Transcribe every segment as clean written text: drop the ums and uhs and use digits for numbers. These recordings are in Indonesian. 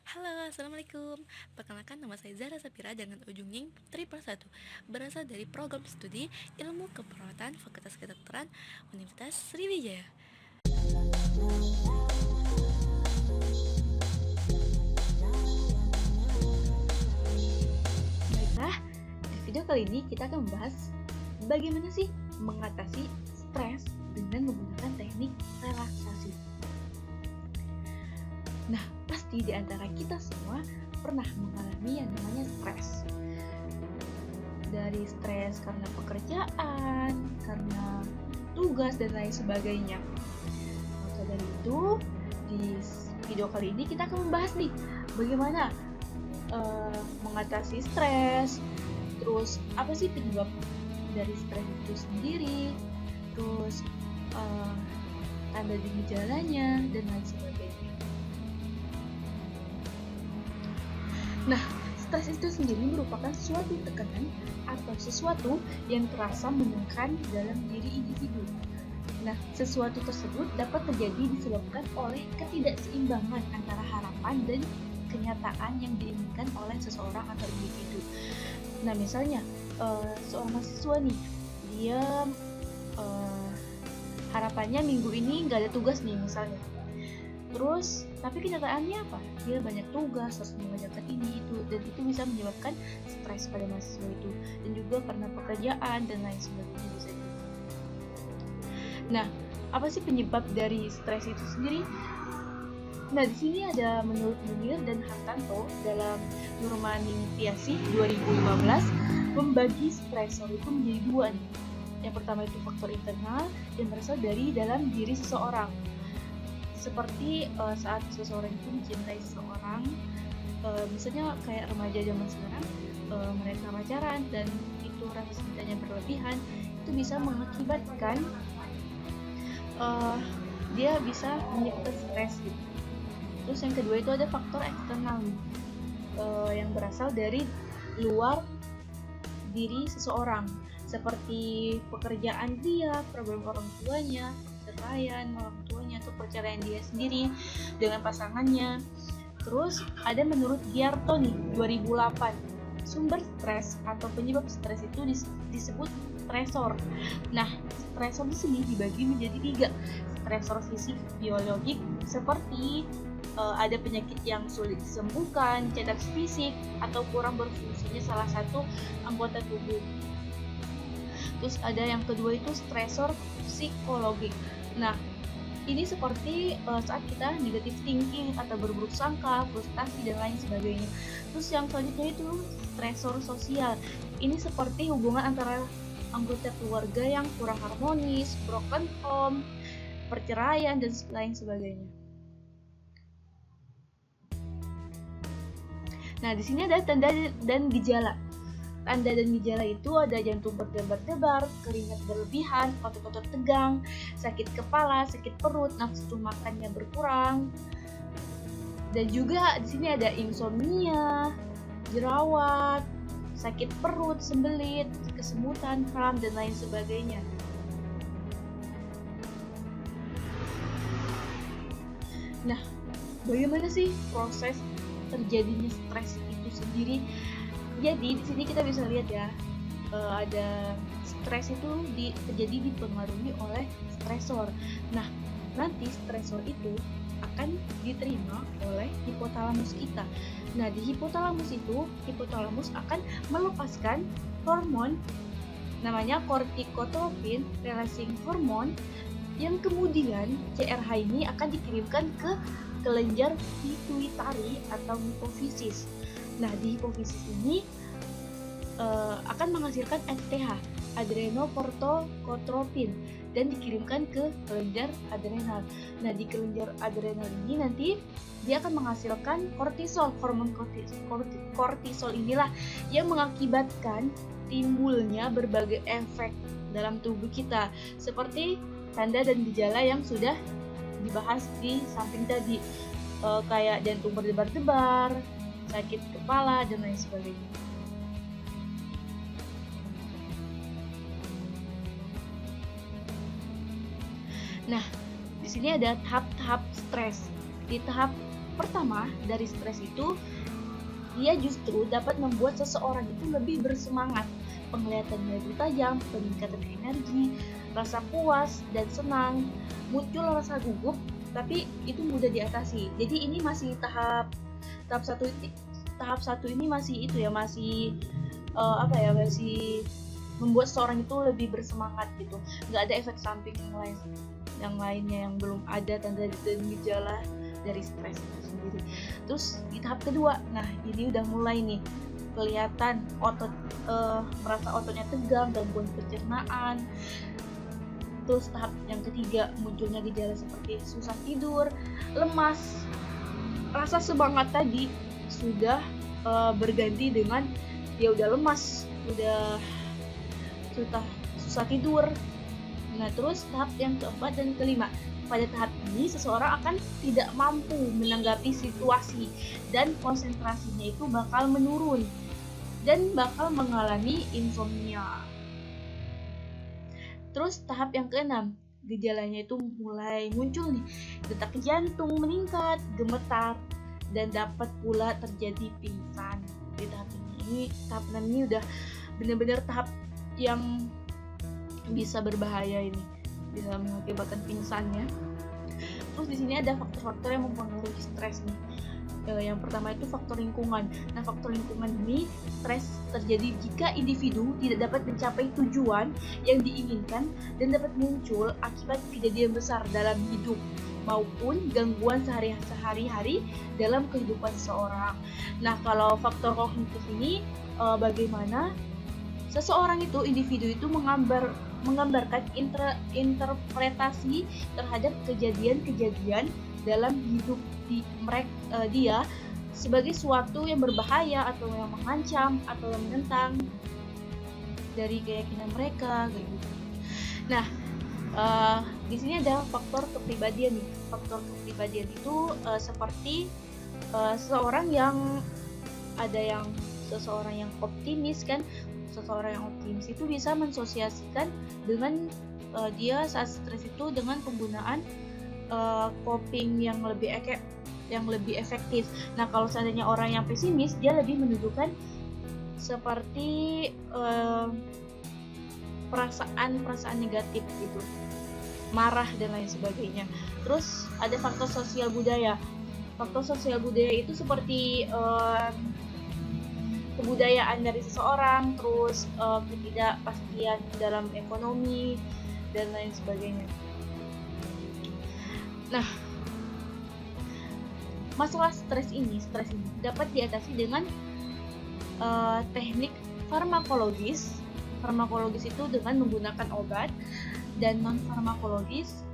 Halo, Assalamualaikum. Perkenalkan, nama saya Zara Sapira dengan ujung NIM 111, berasal dari program studi Ilmu Keperawatan Fakultas Kedokteran Universitas Sriwijaya. Baiklah, di video kali ini kita akan membahas bagaimana sih mengatasi stres dengan menggunakan teknik relaksasi. Nah, pasti di antara kita semua pernah mengalami yang namanya stres. Dari stres karena pekerjaan, karena tugas, dan lain sebagainya. Maka dari itu, di video kali ini kita akan membahas nih, bagaimana mengatasi stres, terus apa sih penyebab dari stres itu sendiri, terus tanda dan gejalanya, dan lain sebagainya. Nah, stres itu sendiri merupakan suatu tekanan atau sesuatu yang terasa menekan dalam diri individu. Nah, sesuatu tersebut dapat terjadi disebabkan oleh ketidakseimbangan antara harapan dan kenyataan yang diinginkan oleh seseorang atau individu. Nah, misalnya seorang mahasiswa nih, dia harapannya minggu ini nggak ada tugas nih misalnya. Terus, tapi kenyataannya apa? Dia banyak tugas, harus mengerjakan ini itu, dan itu bisa menyebabkan stres pada mahasiswa itu, dan juga karena pekerjaan dan lain sebagainya bisa juga. Nah, apa sih penyebab dari stres itu sendiri? Nah, di sini ada menurut Munir dan Hartanto dalam Nurmanipiasi 2015 membagi stresor itu menjadi dua nih. Yang pertama itu faktor internal yang berasal dari dalam diri seseorang. Seperti saat seseorang itu mencintai seseorang, misalnya kayak remaja zaman sekarang, mereka pacaran dan itu rasa cintanya berlebihan, itu bisa mengakibatkan dia bisa menyebabkan stres gitu. Terus yang kedua itu ada faktor eksternal yang berasal dari luar diri seseorang, seperti pekerjaan dia, problem orang tuanya, perceraian orang tuanya, atau perceraian dia sendiri dengan pasangannya. Terus ada menurut Giarto nih 2008, sumber stres atau penyebab stres itu disebut stresor. Nah, stresor di sini dibagi menjadi 3. Stresor fisik biologik seperti ada penyakit yang sulit disembuhkan, cacat fisik, atau kurang berfungsinya salah satu anggota tubuh. Terus ada yang kedua itu stresor psikologik. Nah, ini seperti saat kita negative thinking atau berburuk sangka, frustasi, dan lain sebagainya. Terus yang selanjutnya itu stresor sosial. Ini seperti hubungan antara anggota keluarga yang kurang harmonis, broken home, perceraian, dan lain sebagainya. Nah, di sini ada tanda dan gejala. Tanda dan gejala itu ada jantung berdebar-debar, keringat berlebihan, otot-otot tegang, sakit kepala, sakit perut, nafsu makannya berkurang. Dan juga di sini ada insomnia, jerawat, sakit perut, sembelit, kesemutan, kram, dan lain sebagainya. Nah, bagaimana sih proses terjadinya stres itu sendiri? Jadi di sini kita bisa lihat ya, ada stres itu terjadi dipengaruhi oleh stresor. Nah, nanti stresor itu akan diterima oleh hipotalamus kita. Nah, di hipotalamus itu, hipotalamus akan melepaskan hormon namanya kortikotropin releasing hormone, yang kemudian CRH ini akan dikirimkan ke kelenjar pituitari atau hipofisis. Nah, di hipofisis ini akan menghasilkan ACTH, adrenokortikotropin, dan dikirimkan ke kelenjar adrenal. Nah, di kelenjar adrenal ini nanti dia akan menghasilkan kortisol. Hormon kortisol inilah yang mengakibatkan timbulnya berbagai efek dalam tubuh kita, seperti tanda dan gejala yang sudah dibahas di samping tadi, kayak jantung berdebar-debar, sakit kepala, dan lain sebagainya. Nah, di sini ada tahap-tahap stres. Di tahap Pertama, dari stres itu dia justru dapat membuat seseorang itu lebih bersemangat, penglihatannya lebih tajam, peningkatan energi, rasa puas dan senang, muncul rasa gugup, tapi itu mudah diatasi. Jadi ini masih tahap satu ini masih itu ya, masih masih membuat seseorang itu lebih bersemangat gitu. Nggak ada efek samping yang lainnya yang belum ada tanda dan gejala dari stres itu sendiri. Terus di tahap kedua, nah ini udah mulai nih kelihatan merasa ototnya tegang, gangguan pencernaan. Terus tahap yang ketiga, munculnya gejala seperti susah tidur, lemas, rasa semangat tadi sudah berganti dengan ya udah lemas, udah susah tidur. Nah, terus tahap yang keempat dan kelima. Pada tahap ini seseorang akan tidak mampu menanggapi situasi dan konsentrasinya itu bakal menurun dan bakal mengalami insomnia. Terus tahap yang keenam, gejalanya itu mulai muncul nih, detak jantung meningkat, gemetar, dan dapat pula terjadi pingsan. Di tahap 6 ini udah benar-benar tahap yang bisa berbahaya ini, bisa mengakibatkan pingsannya. Terus di sini ada faktor-faktor yang mempengaruhi stres nih. Yang pertama itu faktor lingkungan. Nah, faktor lingkungan ini stres terjadi jika individu tidak dapat mencapai tujuan yang diinginkan dan dapat muncul akibat kejadian besar dalam hidup maupun gangguan sehari-hari dalam kehidupan seseorang. Nah, kalau faktor kognitif ini bagaimana seseorang itu, individu itu menggambarkan interpretasi terhadap kejadian-kejadian dalam hidup dia sebagai suatu yang berbahaya atau yang mengancam atau yang menentang dari keyakinan mereka kayak gitu. Nah, di sini ada faktor kepribadian nih. Faktor kepribadian itu seperti seseorang yang optimis kan. Seseorang yang optimis itu bisa mensosiasikan dengan dia saat stres itu dengan penggunaan coping yang lebih efektif. Nah, kalau seandainya orang yang pesimis, dia lebih menunjukkan seperti perasaan negatif gitu, marah dan lain sebagainya. Terus ada faktor sosial budaya. Faktor sosial budaya itu seperti kebudayaan dari seseorang, terus ketidakpastian dalam ekonomi dan lain sebagainya. Nah, masalah stres ini dapat diatasi dengan teknik farmakologis. Farmakologis itu dengan menggunakan obat, dan non farmakologis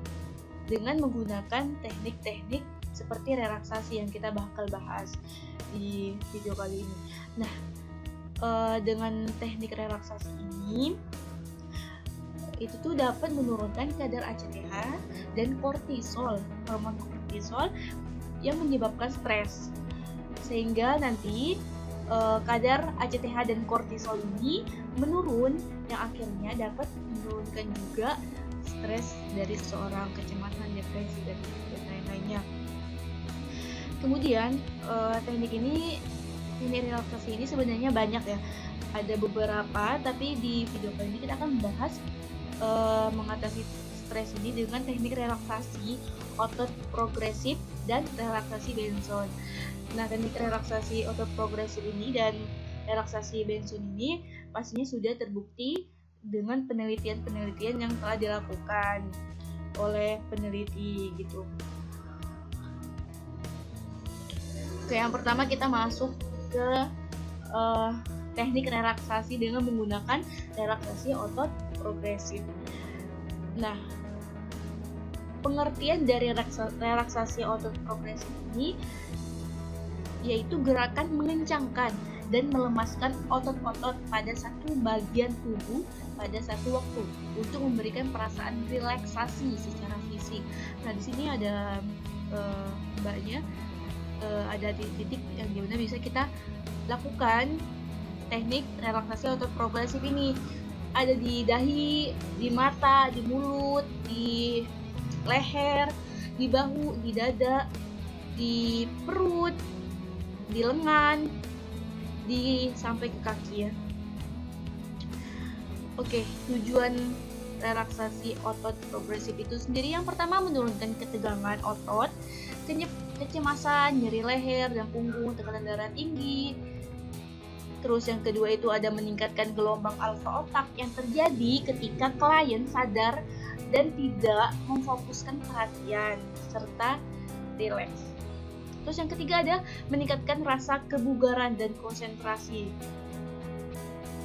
dengan menggunakan teknik-teknik seperti relaksasi yang kita bakal bahas di video kali ini. Nah, dengan teknik relaksasi ini itu tuh dapat menurunkan kadar ACTH dan kortisol, hormon kortisol yang menyebabkan stres, sehingga nanti kadar ACTH dan kortisol ini menurun, yang akhirnya dapat menurunkan juga stres dari seseorang, kecemasan, depresi dan lain-lainnya. Kemudian teknik relaksasi ini sebenarnya banyak ya, ada beberapa, tapi di video kali ini kita akan membahas mengatasi stres ini dengan teknik relaksasi otot progresif dan relaksasi Benson. Nah, teknik relaksasi otot progresif ini dan relaksasi Benson ini pastinya sudah terbukti dengan penelitian yang telah dilakukan oleh peneliti gitu. Oke, yang pertama kita masuk ke teknik relaksasi dengan menggunakan relaksasi otot progresif. Nah, pengertian dari relaksasi otot progresif ini yaitu gerakan mengencangkan dan melemaskan otot-otot pada satu bagian tubuh pada satu waktu untuk memberikan perasaan relaksasi secara fisik. Nah, di sini ada mbaknya, ada titik yang dimana bisa kita lakukan teknik relaksasi otot progresif ini. Ada di dahi, di mata, di mulut, di leher, di bahu, di dada, di perut, di lengan, sampai ke kaki ya. Oke, tujuan relaksasi otot progresif itu sendiri yang pertama menurunkan ketegangan otot, kecemasan, nyeri leher dan punggung, tekanan darah tinggi. Terus yang kedua itu ada meningkatkan gelombang alfa otak yang terjadi ketika klien sadar dan tidak memfokuskan perhatian serta rileks. Terus yang ketiga ada meningkatkan rasa kebugaran dan konsentrasi.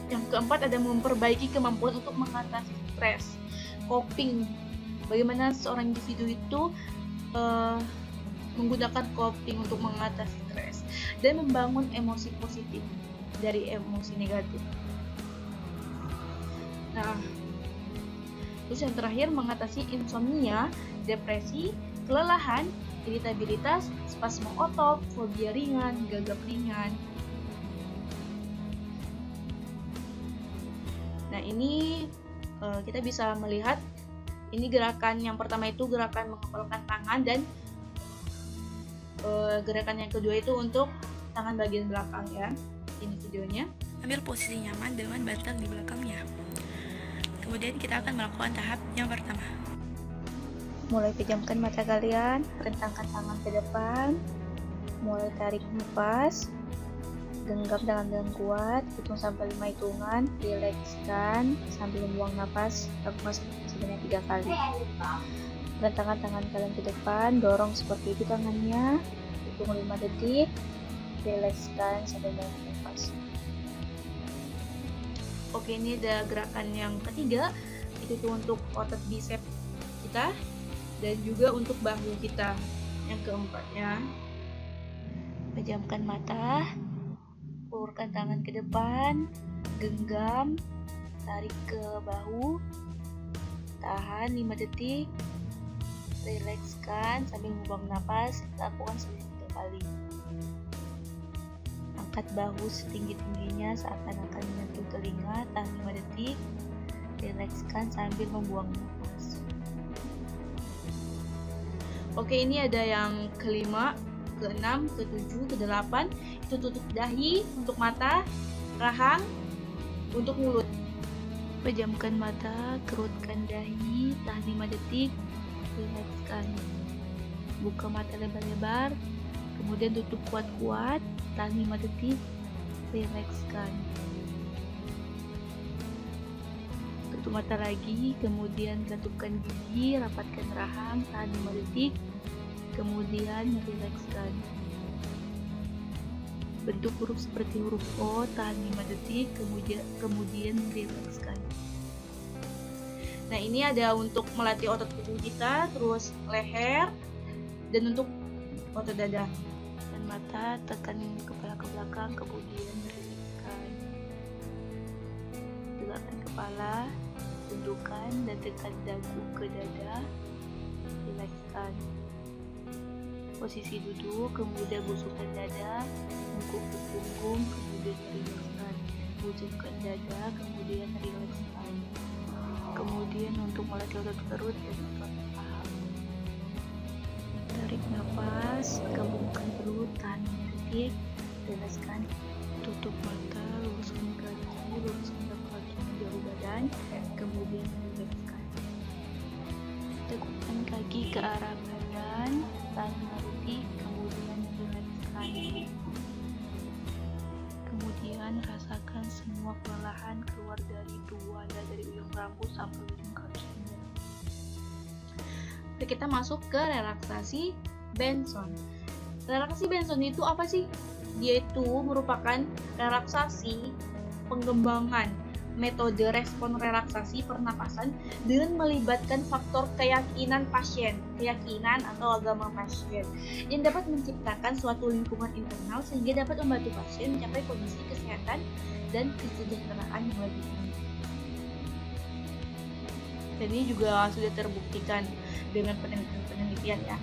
Yang keempat ada memperbaiki kemampuan untuk mengatasi stres, coping. Bagaimana seorang individu itu menggunakan coping untuk mengatasi stres dan membangun emosi positif dari emosi negatif. Nah, terus yang terakhir mengatasi insomnia, depresi, kelelahan, iritabilitas, spasme otot, fobia ringan, gagap ringan. Nah, ini kita bisa melihat ini gerakan yang pertama itu gerakan mengepalkan tangan dan gerakan yang kedua itu untuk tangan bagian belakang ya. Ini videonya. Ambil posisi nyaman dengan bantal di belakangnya. Kemudian kita akan melakukan tahap yang pertama. Mulai pejamkan mata kalian, rentangkan tangan ke depan, mulai tarik nafas, genggam dengan kuat, hitung sampai 5 hitungan, rilekskan sambil membuang nafas, lakukan sebanyak 3 kali. Rentangkan tangan kalian ke depan, dorong seperti itu tangannya, hitung 5 detik, rilekskan sampai membuang nafas. Oke, ini ada gerakan yang ketiga, itu tuh untuk otot bicep kita dan juga untuk bahu kita. Yang keempatnya, pejamkan mata, ulurkan tangan ke depan, genggam, tarik ke bahu, tahan 5 detik, rilekskan sambil membuang nafas, lakukan sebanyak 3 kali. Angkat bahu setinggi-tingginya seakan-akan menyentuh telinga, tahan 5 detik, rilekskan sambil membuang nafas. Oke, ini ada yang kelima, keenam, ketujuh, kedelapan. Itu tutup dahi untuk mata, rahang untuk mulut. Pejamkan mata, kerutkan dahi, tahan 5 detik, rilekskan. Buka mata lebar-lebar, kemudian tutup kuat-kuat, tahan 5 detik, rilekskan. Tutup mata lagi, kemudian gantungkan gigi, rapatkan rahang, tahan 5 detik, kemudian rilekskan. Bentuk huruf seperti huruf O, tahan 5 detik, kemudian rilekskan. Nah, ini ada untuk melatih otot tubuh kita, terus leher, dan untuk otot dada. Dan mata, tekan kepala ke belakang, kemudian rilekskan. Tegakkan kepala, tundukkan dan tekan dagu ke dada, rilekskan. Posisi duduk, kemudian busukkan dada, mengkuk ke punggung, kemudian rilekskan. Bujukkan dada, kemudian rilekskan. Kemudian untuk melatih otot perut dan otot paha. Tarik nafas, gabungkan perut, tahan 5 detik, rilekskan. Tutup mata, luruskan kaki, luruskan kaki menjauh badan, kemudian rilekskan. Tegakkan kaki ke arah badan, tahan 5 detik, kemudian rilekskan. Kemudian rasakan semua kelelahan keluar dari tubuh Anda, dari ujung rambut sampai ujung kakinya. Oke, kita masuk ke relaksasi Benson. Relaksasi Benson itu apa sih? Dia itu merupakan relaksasi pengembangan metode respon relaksasi pernapasan dengan melibatkan faktor keyakinan atau agama pasien yang dapat menciptakan suatu lingkungan internal sehingga dapat membantu pasien mencapai kondisi kesehatan dan kesejahteraan yang lebih tinggi. Dan ini juga sudah terbuktikan dengan penelitian ya.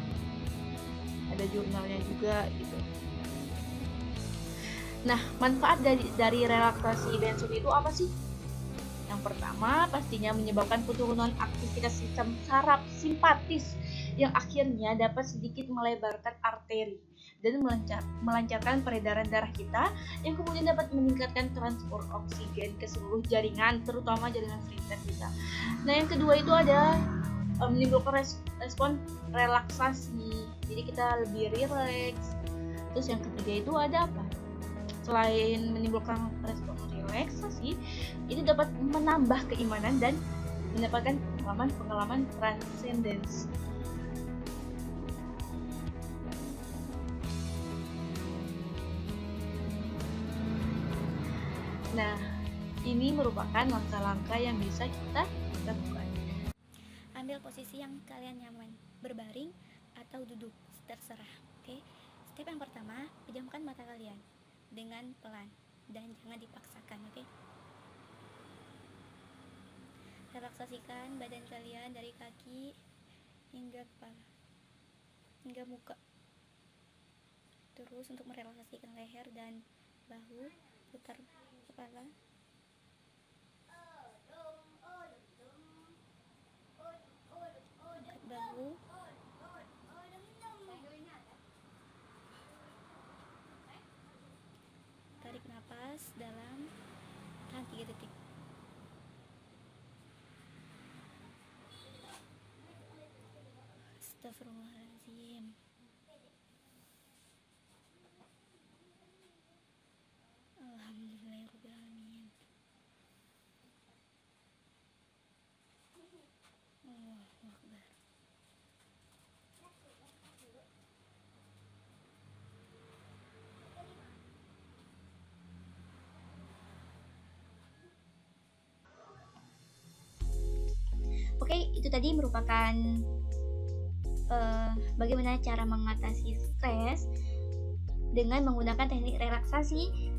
Ada jurnalnya juga gitu. Nah, manfaat dari relaksasi Benson itu apa sih? Yang pertama, pastinya menyebabkan penurunan aktivitas sistem saraf simpatis yang akhirnya dapat sedikit melebarkan arteri dan melancarkan peredaran darah kita, yang kemudian dapat meningkatkan transport oksigen ke seluruh jaringan, terutama jaringan sphincter kita. Nah, yang kedua itu ada menimbulkan respon relaksasi, jadi kita lebih rileks. Terus yang ketiga itu ada apa? Selain menimbulkan respon relaksasi, itu dapat menambah keimanan dan mendapatkan pengalaman transcendence. Nah, ini merupakan langkah-langkah yang bisa kita lakukan. Ambil posisi yang kalian nyaman, berbaring atau duduk, terserah. Oke. Step yang pertama, pejamkan mata kalian dengan pelan dan jangan dipaksakan, oke? Relaksasikan badan kalian dari kaki hingga kepala, hingga muka. Terus untuk merelaksasikan leher dan bahu, putar kepala. Angkat bahu. Tarik nafas dalam, tahan 3 detik. Astagfirullahaladzim. Alhamdulillahirrahmanirrahim. Allahu Akbar. Oke, itu tadi merupakan bagaimana cara mengatasi stres dengan menggunakan teknik relaksasi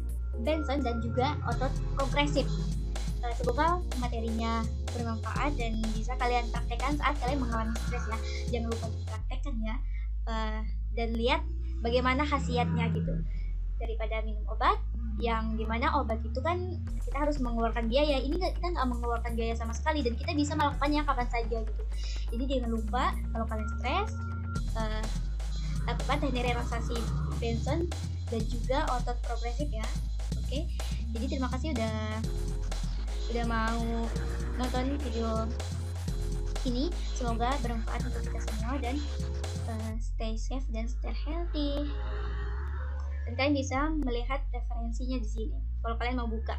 Benson dan juga otot progresif. Semoga materinya bermanfaat dan bisa kalian praktekkan saat kalian mengalami stres ya. Jangan lupa dipraktekkan ya, dan lihat bagaimana khasiatnya gitu. Daripada minum obat, yang dimana obat itu kan kita harus mengeluarkan biaya, ini kita nggak mengeluarkan biaya sama sekali dan kita bisa melakukannya kapan saja gitu. Jadi jangan lupa kalau kalian stres, lakukan teknik relaksasi Benson dan juga otot progresif ya. Oke, jadi terima kasih udah mau nonton video ini. Semoga bermanfaat untuk kita semua dan stay safe dan stay healthy. Dan kalian bisa melihat referensinya di sini kalau kalian mau buka.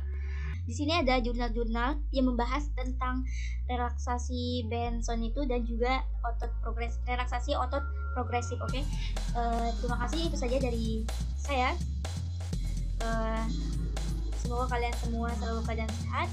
Di sini ada jurnal-jurnal yang membahas tentang relaksasi Benson itu dan juga relaksasi otot progresif. Oke. Terima kasih, itu saja dari saya. Semoga kalian semua selalu keadaan sehat.